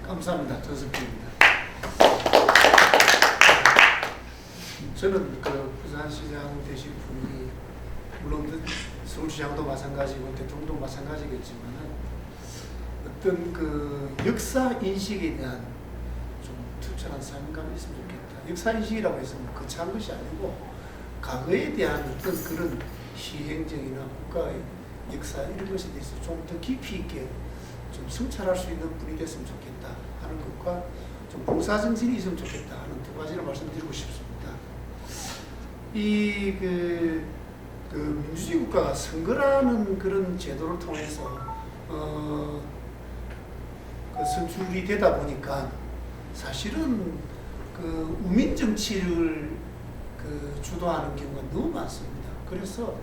감사합니다. 전석기입니다. 저는 그 부산시장 되신 분이 물론 서울시장도 마찬가지고 대통령도 마찬가지겠지만은 어떤 그 역사 인식에 대한 좀 투철한 사명감이 있으면 좋겠다. 역사 인식이라고 해서 뭐 거창한 것이 아니고 과거에 대한 어떤 그런 시행정이나 국가의 역사 이런 것에 대해서 좀 더 깊이 있게 좀 성찰할 수 있는 분이 됐으면 좋겠다 하는 것과 좀 봉사정신이 있으면 좋겠다 하는 두 가지를 말씀드리고 싶습니다. 그 민주주의 국가가 선거라는 그런 제도를 통해서 그 선출이 되다 보니까 사실은 그 우민 정치를 그 주도하는 경우가 너무 많습니다. 그래서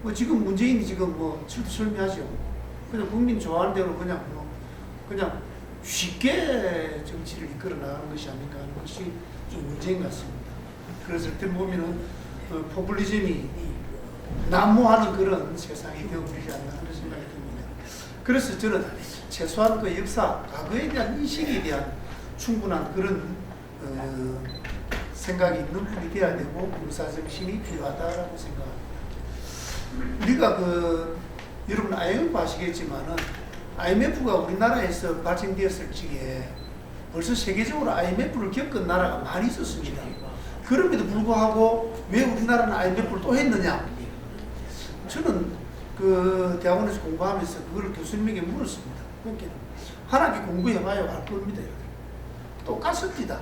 뭐 지금 문재인이 지금 뭐 철두철미하죠. 그냥 국민 좋아하는 대로 그냥 쉽게 정치를 이끌어 나가는 것이 아닌가 하는 것이 좀 문제인 것 같습니다. 그래서 이때 보면은 포퓰리즘이 난무하는 그런 세상이 되어버리지 않나 하는 생각이 듭니다. 그래서 저는 최소한 그 역사, 과거에 대한 인식에 대한 충분한 그런 생각이 있는 분이 되어야 되고 봉사정신이 필요하다라고 생각합니다. 우리가 여러분 IMF 아시겠지만은 IMF가 우리나라에서 발생되었을 적에 벌써 세계적으로 IMF를 겪은 나라가 많이 있었습니다. 그럼에도 불구하고 왜 우리나라는 IMF를 또 했느냐? 저는 그 대학원에서 공부하면서 그걸 교수님에게 물었습니다. 그러니까 환하게 공부해봐야 알 겁니다. 똑같습니다.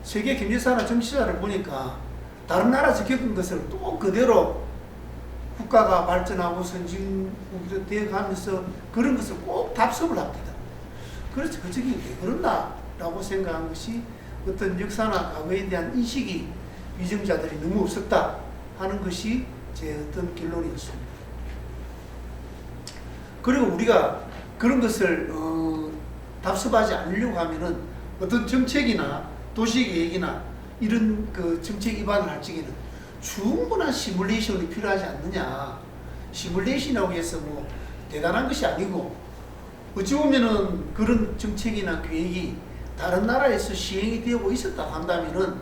세계 경제사나 정치사를 보니까 다른 나라에서 겪은 것을 또 그대로 국가가 발전하고 선진국이 되어가면서 그런 것을 꼭 답습을 합니다. 그래서 그쪽이 왜 그런다라고 생각한 것이 어떤 역사나 과거에 대한 인식이 위정자들이 너무 없었다 하는 것이 제 어떤 결론이었습니다. 그리고 우리가 그런 것을 답습하지 않으려고 하면은 어떤 정책이나 도시계획이나 이런 그 정책 입안을 할 적에는 충분한 시뮬레이션이 필요하지 않느냐. 시뮬레이션이라고 해서 뭐 대단한 것이 아니고 어찌 보면은 그런 정책이나 계획이 다른 나라에서 시행이 되고 있었다고 한다면은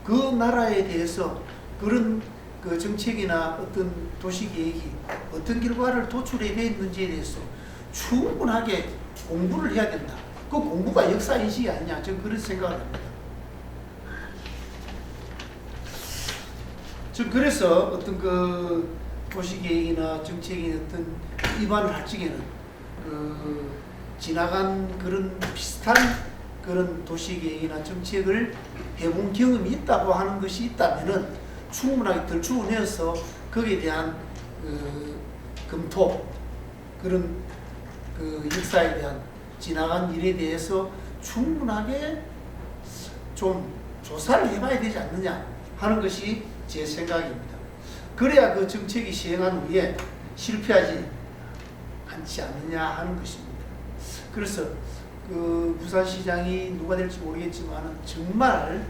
그 나라에 대해서 그런 그 정책이나 어떤 도시계획이 어떤 결과를 도출해야 되는지에 대해서 충분하게 공부를 해야 된다. 그 공부가 역사인식이 아니냐. 저는 그런 생각을 합니다. 그래서 어떤 그 도시계획이나 정책이 어떤 입안을 할 적에는 지나간 그런 비슷한 그런 도시계획이나 정책을 해본 경험이 있다고 하는 것이 있다면은 충분하게 덜추어내어서 거기에 대한 검토, 그런 그 역사에 대한 지나간 일에 대해서 충분하게 좀 조사를 해봐야 되지 않느냐 하는 것이 제 생각입니다. 그래야 그 정책이 시행한 후에 실패하지 않지 않느냐 하는 것입니다. 그래서 그 부산시장이 누가 될지 모르겠지만 정말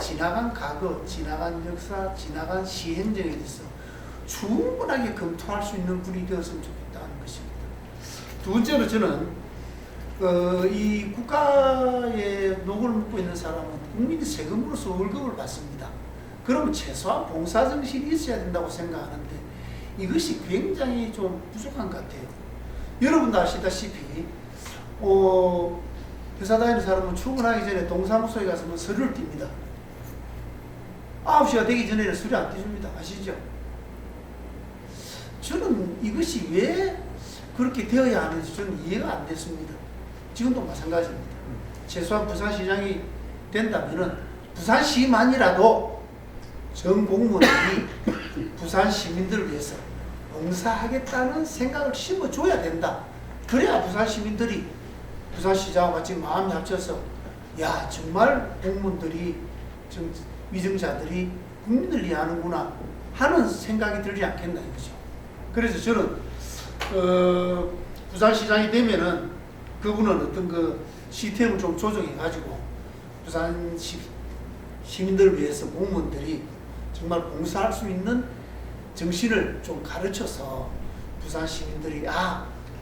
지나간 과거, 지나간 역사, 지나간 시행정에 대해서 충분하게 검토할 수 있는 분이 되었으면 좋겠다는 것입니다. 두 번째로 저는 이 국가에 녹을 묻고 있는 사람은 국민이 세금으로서 월급을 받습니다. 그러면 최소한 봉사정신이 있어야 된다고 생각하는데 이것이 굉장히 좀 부족한 것 같아요. 여러분도 아시다시피 회사 다니는 사람은 출근하기 전에 동사무소에 가서 뭐 서류를 띱니다. 9시가 되기 전에는 서류 안 떼줍니다. 아시죠? 저는 이것이 왜 그렇게 되어야 하는지 저는 이해가 안 됐습니다. 지금도 마찬가지입니다. 최소한 부산시장이 된다면은 부산시만이라도 전 공무원들이 부산 시민들을 위해서 봉사하겠다는 생각을 심어줘야 된다. 그래야 부산 시민들이 부산시장과 같이 마음이 합쳐서 야 정말 공무원들이 위정자들이 국민을 위하는구나 하는 생각이 들지 않겠나 이거죠. 그래서 저는 부산시장이 되면은 그분은 어떤 그 시스템을 좀 조정해 가지고 부산 시민들을 위해서 공무원들이 정말 봉사할 수 있는 정신을 좀 가르쳐서 부산 시민들이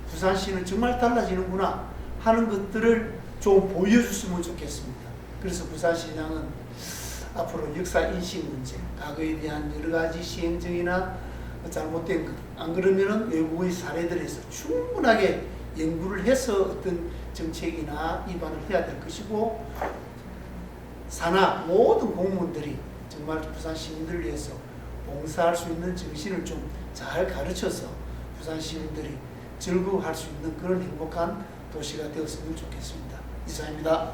부산시는 정말 달라지는구나 하는 것들을 좀 보여줬으면 좋겠습니다. 그래서 부산시장은 앞으로 역사 인식 문제, 과거에 대한 여러 가지 시행정이나 잘못된 것, 안 그러면은 외국의 사례들에서 충분하게 연구를 해서 어떤 정책이나 입안을 해야 될 것이고, 산하 모든 공무원들이 정말 부산 시민들을 위해서 봉사할 수 있는 정신을 좀 잘 가르쳐서 부산 시민들이 즐거워할 수 있는 그런 행복한 도시가 되었으면 좋겠습니다. 이상입니다.